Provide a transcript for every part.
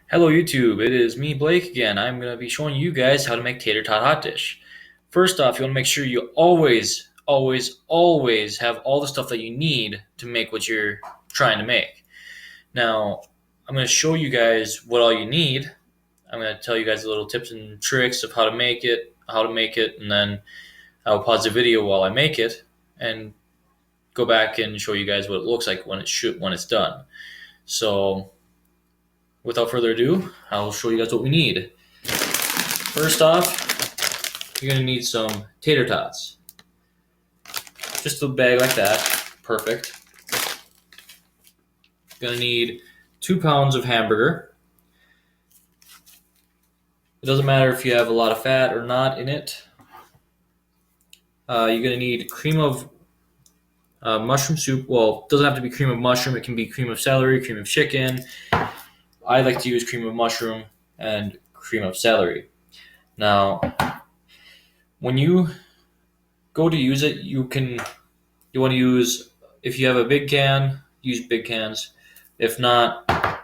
Hello YouTube, it is me Blake again. I'm going to be showing you guys how to make tater tot hot dish. First off, you want to make sure you always have all the stuff that you need to make what you're trying to make. Now, I'm going to show you guys what all you need. I'm going to tell you guys a little tips and tricks of how to make it, and then I'll pause the video while I make it and go back and show you guys what it looks like when it's done. So, without further ado, I'll show you guys what we need. First off, you're going to need some tater tots. Just a bag like that. Perfect. You're going to need 2 pounds of hamburger. It doesn't matter if you have a lot of fat or not in it. You're going to need cream of mushroom soup. Well, it doesn't have to be cream of mushroom. It can be cream of celery, cream of chicken. I like to use cream of mushroom and cream of celery. Now, when you go to use it, you want to use, if you have a big can, use big cans. If not,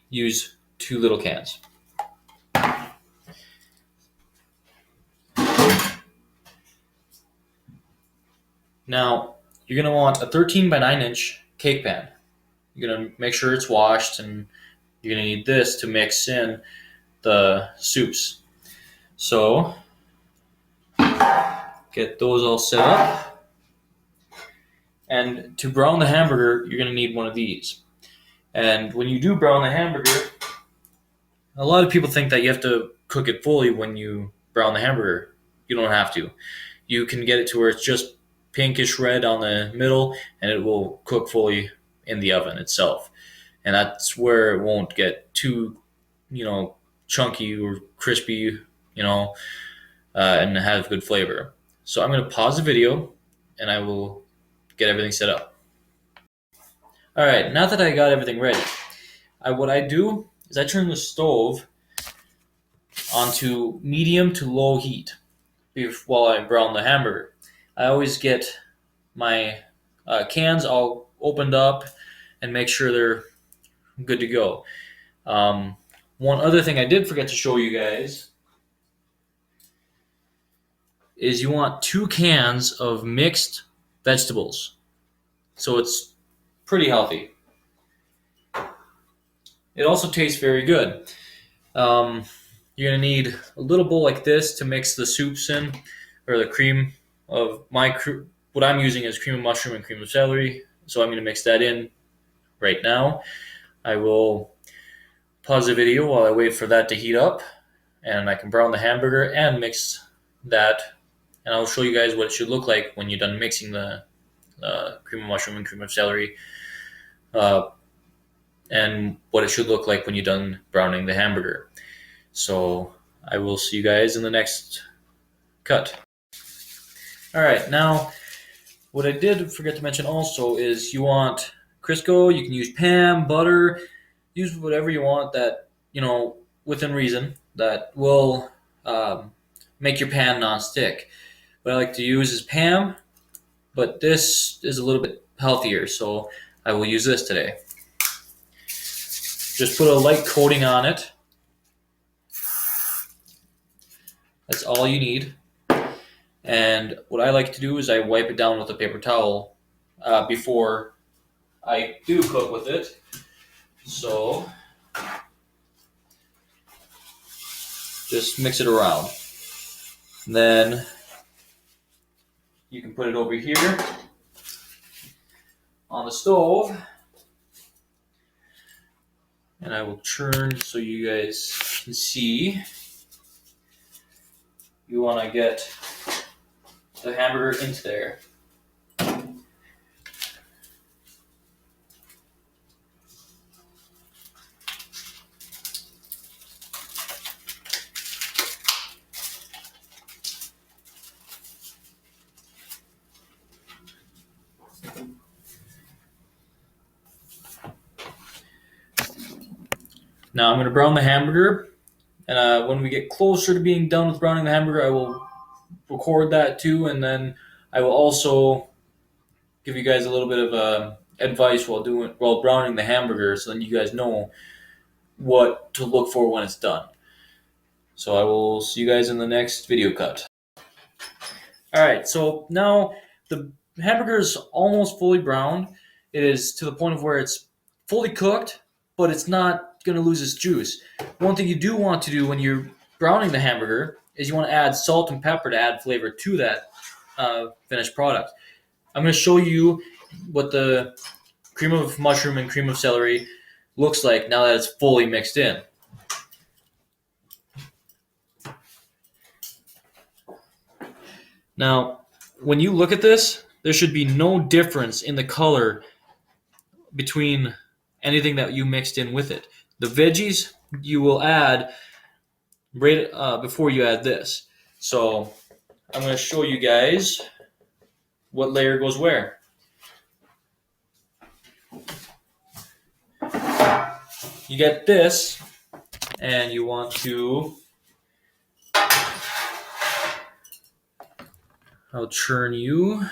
use 2 little cans. Now, you're going to want a 13 by 9 inch cake pan. You're going to make sure it's washed, and you're going to need this to mix in the soups. So, get those all set up. And to brown the hamburger, you're going to need one of these. And when you do brown the hamburger, a lot of people think that you have to cook it fully when you brown the hamburger. You don't have to. You can get it to where it's just pinkish red on the middle, and it will cook fully in the oven itself. And that's where it won't get too, chunky or crispy, and have good flavor. So I'm going to pause the video, and I will get everything set up. All right, now that I got everything ready, what I do is I turn the stove onto medium to low heat while I brown the hamburger. I always get my cans all opened up and make sure they're good to go. One other thing I did forget to show you guys is you want 2 cans of mixed vegetables. So it's pretty healthy. It also tastes very good. You're going to need a little bowl like this to mix the soups in, or the cream of what I'm using is cream of mushroom and cream of celery. So I'm going to mix that in right now. I will pause the video while I wait for that to heat up, and I can brown the hamburger and mix that, and I'll show you guys what it should look like when you're done mixing the cream of mushroom and cream of celery, and what it should look like when you're done browning the hamburger. So I will see you guys in the next cut. All right, now what I did forget to mention also is you want Crisco. You can use Pam, butter, use whatever you want that, within reason, that will make your pan non-stick. What I like to use is Pam, but this is a little bit healthier, so I will use this today. Just put a light coating on it. That's all you need. And what I like to do is I wipe it down with a paper towel before I do cook with it. So just mix it around. And then you can put it over here on the stove. And I will turn so you guys can see. You want to get the hamburger into there. Now I'm going to brown the hamburger, and when we get closer to being done with browning the hamburger, I will record that too, and then I will also give you guys a little bit of advice while browning the hamburger, so then you guys know what to look for when it's done. So I will see you guys in the next video cut. Alright, so now the hamburger is almost fully browned. It is to the point of where it's fully cooked, but it's not going to lose its juice. One thing you do want to do when you're browning the hamburger is you want to add salt and pepper to add flavor to that finished product. I'm going to show you what the cream of mushroom and cream of celery looks like now that it's fully mixed in. Now, when you look at this, there should be no difference in the color between anything that you mixed in with it. The veggies you will add right before you add this. So I'm going to show you guys what layer goes where. You get this, and you want to, I'll churn you.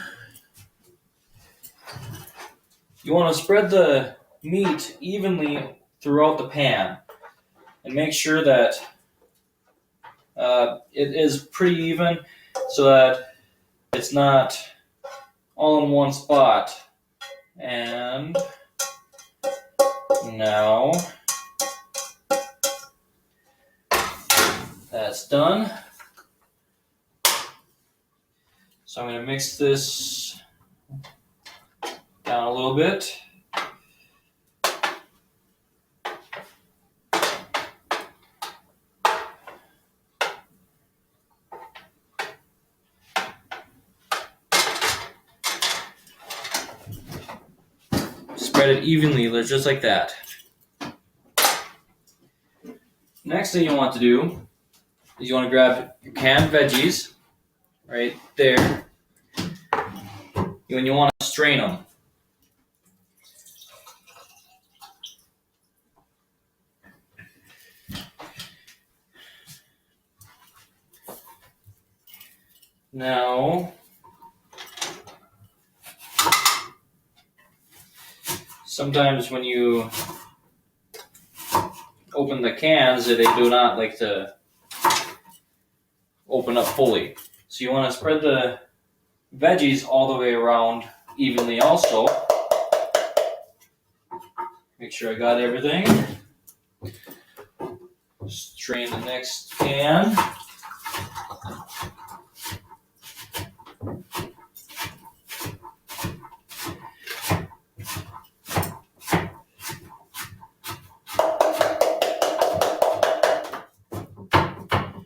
You want to spread the meat evenly throughout the pan and make sure that it is pretty even so that it's not all in one spot. And now that's done. So I'm going to mix this down a little bit. Spread it evenly, just like that. Next thing you want to do is you want to grab your canned veggies right there, and you want to strain them. Now, sometimes when you open the cans, they do not like to open up fully. So you want to spread the veggies all the way around evenly also. Make sure I got everything. Strain the next can.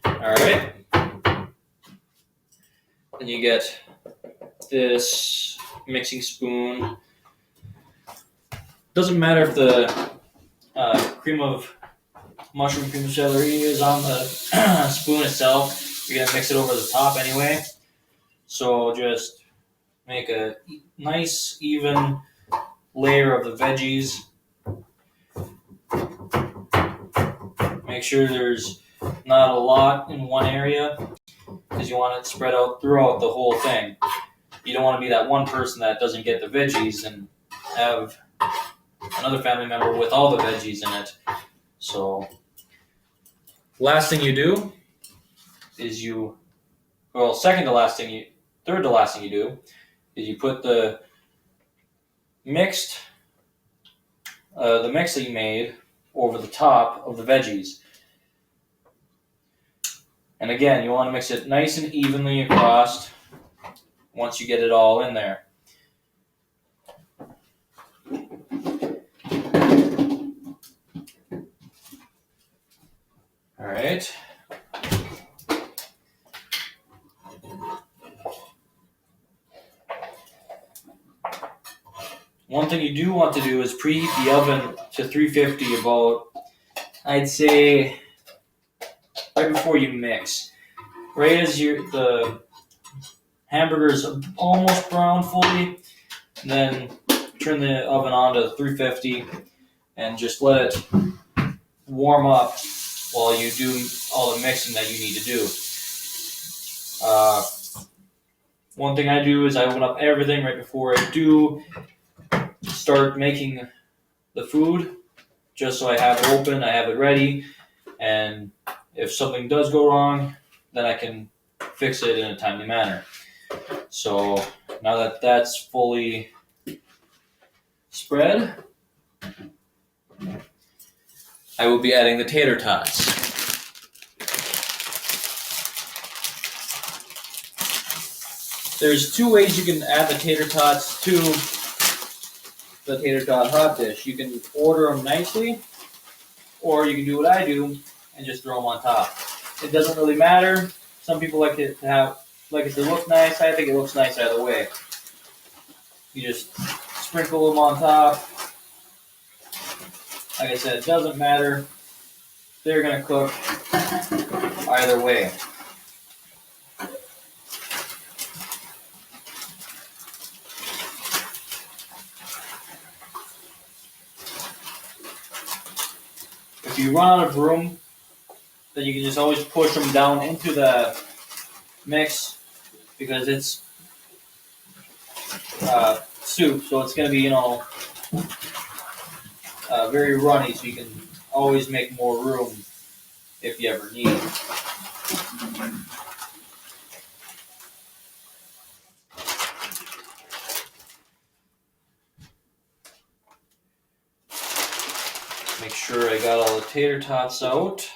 Alright. Then you get this mixing spoon. Doesn't matter if the cream of mushroom, cream of celery is on the spoon itself. You're going to mix it over the top anyway. So just make a nice even layer of the veggies. Make sure there's not a lot in one area because you want it spread out throughout the whole thing. You don't want to be that one person that doesn't get the veggies and have another family member with all the veggies in it. So, third to last thing you do is you put the mix that you made over the top of the veggies. And again, you want to mix it nice and evenly across once you get it all in there. All right. One thing you do want to do is preheat the oven to 350 about, I'd say, right before you mix. Right as the hamburger's almost brown fully, then turn the oven on to 350 and just let it warm up while you do all the mixing that you need to do. One thing I do is I open up everything right before I do start making the food. just so I have it open, I have it ready, and if something does go wrong, then I can fix it in a timely manner. So now that that's fully spread, I will be adding the tater tots. There's two ways you can add the tater tots to the tater tot hot dish. You can order them nicely, or you can do what I do and just throw them on top. It doesn't really matter. Some people like it to look nice. I think it looks nice either way. You just sprinkle them on top. Like I said, it doesn't matter. They're gonna cook either way. If you run out of room, then you can just always push them down into the mix, because it's soup, so it's going to be, very runny, so you can always make more room if you ever need. Make sure I got all the tater tots out.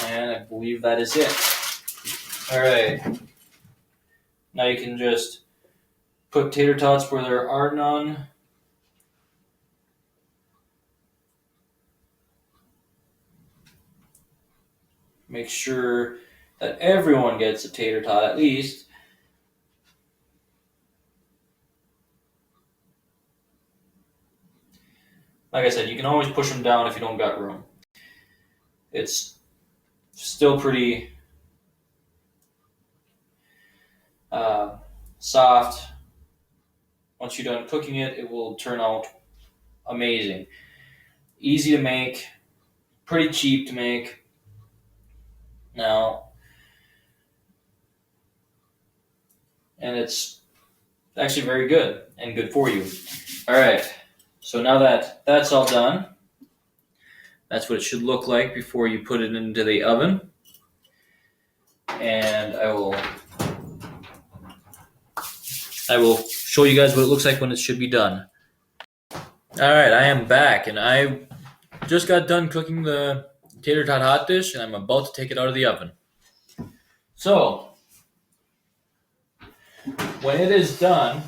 And I believe that is it. Alright. Now you can just put tater tots where there are none. Make sure that everyone gets a tater tot at least. Like I said, you can always push them down if you don't got room. It's still pretty soft. Once you're done cooking it, it will turn out amazing. Easy to make, pretty cheap to make. Now, and it's actually very good and good for you. All right, so now that that's all done, that's what it should look like before you put it into the oven. And I will show you guys what it looks like when it should be done. All right, I am back, and I just got done cooking the tater tot hot dish, and I'm about to take it out of the oven. So, when it is done,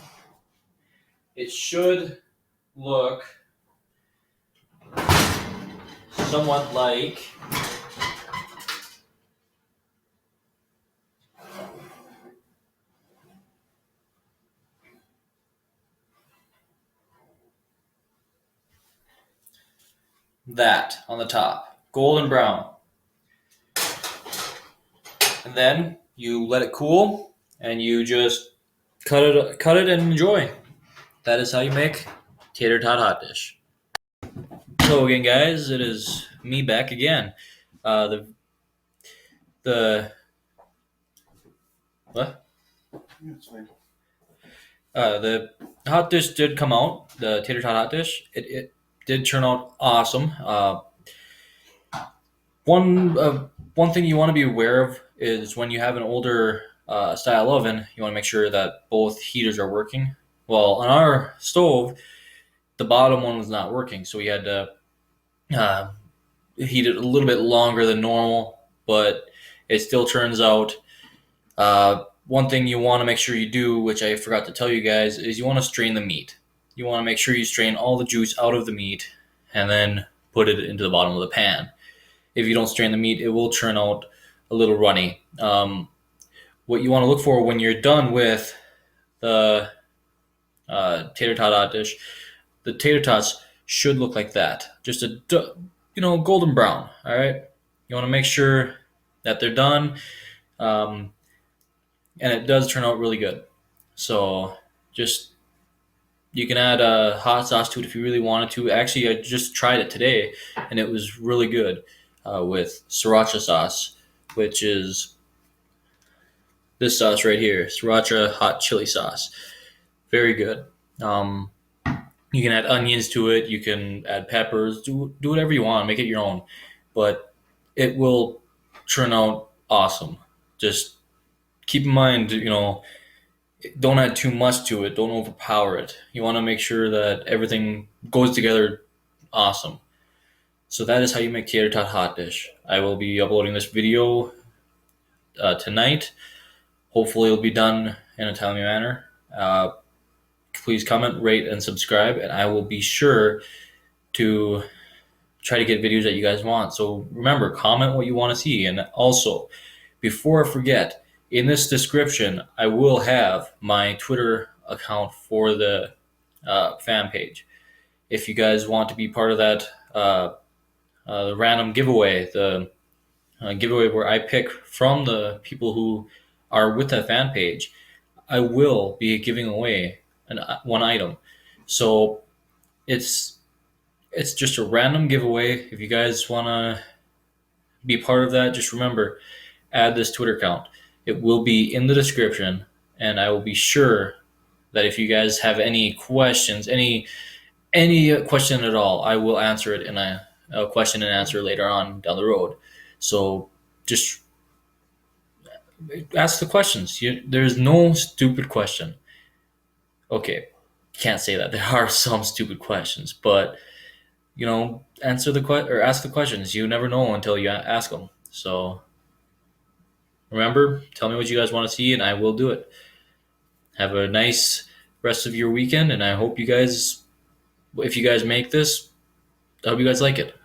it should look somewhat like that on the top, golden brown. And then you let it cool, and you just cut it and enjoy. That is how you make tater tot hot dish. Hello again, guys. It is me back again. The what? That's fine. The hot dish did come out. The tater tot hot dish. It did turn out awesome. One thing you want to be aware of is when you have an older style oven, you want to make sure that both heaters are working. Well, on our stove, the bottom one was not working, so we had to heat it a little bit longer than normal, but it still turns out. One thing you want to make sure you do, which I forgot to tell you guys, is you want to strain the meat. You want to make sure you strain all the juice out of the meat and then put it into the bottom of the pan. If you don't strain the meat, it will turn out a little runny. What you want to look for when you're done with the tater tot hot dish, the tater tots should look like that, just a golden brown. All right, you want to make sure that they're done, and it does turn out really good. So you can add a hot sauce to it if you really wanted to. Actually, I just tried it today, and it was really good with sriracha sauce, which is this sauce right here, sriracha hot chili sauce. Very good. You can add onions to it. You can add peppers. Do whatever you want. Make it your own, but it will turn out awesome. Just keep in mind, don't add too much to it. Don't overpower it. You want to make sure that everything goes together awesome. So that is how you make tater tot hot dish. I will be uploading this video tonight. Hopefully, it'll be done in a timely manner. Please comment, rate, and subscribe, and I will be sure to try to get videos that you guys want. So remember, comment what you want to see. And also, before I forget, in this description, I will have my Twitter account for the fan page. If you guys want to be part of that the random giveaway, the giveaway where I pick from the people who are with that fan page, I will be giving away one item. So it's it's just a random giveaway. If you guys want to be part of that, just remember, add this Twitter account. It will be in the description, and I will be sure that if you guys have any questions, any question at all, I will answer it in a question and answer later on down the road. So just ask the questions. There's no stupid question. Okay, can't say that. There are some stupid questions, but answer the or ask the questions. You never know until you ask them. So remember, tell me what you guys want to see, and I will do it. Have a nice rest of your weekend, and I hope you guys, if you guys make this, I hope you guys like it.